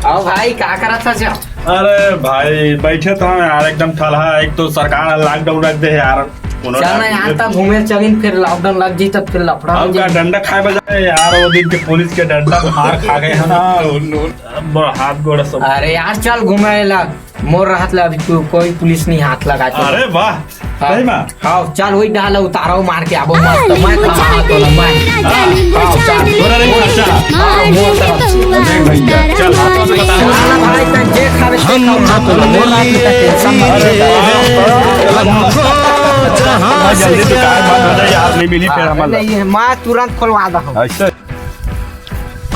आओ भाई क्या करा था जा? अरे भाई बैठे तो हम यार एकदम ठलहा। एक तो सरकार लॉकडाउन रख दे यार। चल ना यार तब घूमे चलिन फिर लॉकडाउन लग जी तब फिर लफड़ा हो अब का जाई। डंडा खाए बजाए यार वो दिन के पुलिस के डंडा मार खा गए हम ना। हाथ गोड़ सब। अरे यार चल घूमे ला मोर राहत ला अभी कोई पुलिस नहीं हाथ लगा तो। अरे वाह सही में। हाँ चल वही डाला उतारो मार के आबो मस्त मैं खा तो मैं। हाँ चल थोड़ा नहीं खर्चा। हाँ मोर तरफ देख भैया चल हाथों से बता। चल भाई तन जे खावे से कम हाथ लो मोर रात में टेंशन मत ले। जल्दी दुकान बंद हो जाए यार नहीं मिली फिर हमारा। नहीं है मैं तुरंत खुलवा दो। अच्छा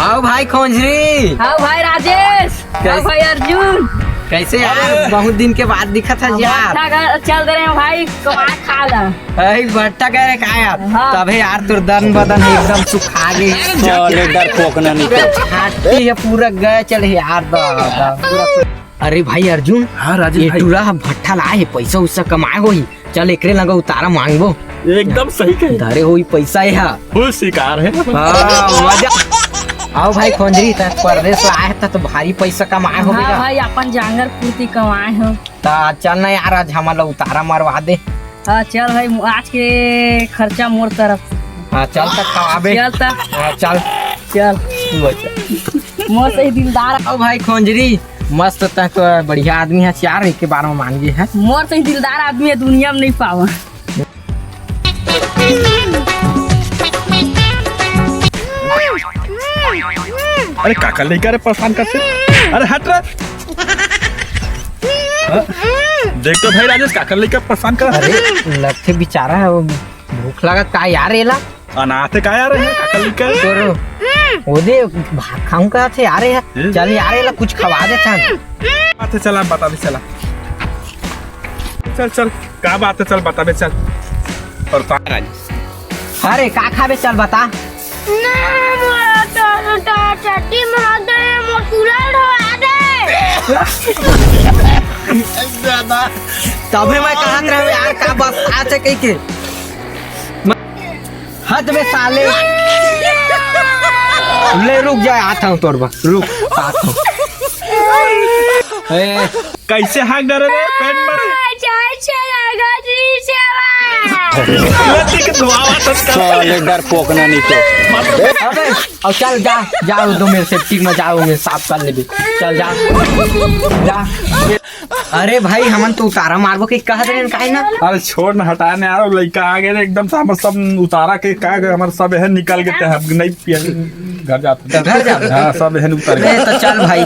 आओ भाई खोंजरी। हाँ भाई राजेश। हाँ भाई अर्जुन। कैसे यार बहुत दिन के बाद दिखा था यार। चल रहे हैं भाई कमा खा ला। अरे बट्टा कह रहे का यार हाँ। तबे यार तुर दन बदन एकदम सुखा गई। डर पोकना नहीं छाती है पूरा गए चले यार पूरा। अरे भाई अर्जुन हाँ राजेश ये भाई। टूरा भट्ठा लाए पैसा उससे कमाए होई चल एकरे लगा उतारा मांगबो। एकदम सही कही। धरे होई पैसा है फुल शिकार है। मजा। आओ भाई खोंजरी तक परदेश से आए था तो भारी पैसा कमाए हो हाँ गया। भाई अपन जांगर पूर्ति कमाए हो। ता चल ना यार आज हमारा उतारा मरवा दे। हाँ चल भाई आज के खर्चा मोर तरफ। हाँ चल तक खवाबे। चल तक हाँ, चल चल मोर से ही दिलदार। आओ भाई खोंजरी मस्त तक बढ़िया आदमी है चार एक के बारे में मांगे है। मोर से ही दिलदार आदमी है दुनिया में नहीं पावा। अरे काका लेकर अरे परेशान करते। अरे हट रहा। देख तो भाई राजेश काका लेकर परेशान कर। अरे लगते बेचारा है वो भूख लगा का यार एला अनाथे का यार है काका लेकर। तो ओदे भात खाऊं का थे यार है चल यार एला कुछ खवा दे चल। बात है चला बता दे चला। चल चल क्या बात है चल बता दे चल। परेशान राजेश। अरे का खाबे चल बता। तभी मैं कहा रहा यार का बस आज कही के हद में साले ले रुक जाए आता हूँ तोर बस रुक आता हूँ। कैसे हाथ डरे रे पेट मारे। डर पोकना नहीं तो अबे अब चल जा जाओ दो मेरे सेफ्टी में जाओ मेरे साफ कर ले भी चल जा जा। अरे भाई हमन तो उतारा मारबो के कह दे काहे ना। अरे छोड़ ना हटाने यार लड़का आ गए एकदम से हमारे सब उतारा के का हमारे सब है निकल गए थे नहीं पिया घर जाते घर जा। हाँ सब है उतार तो चल भाई।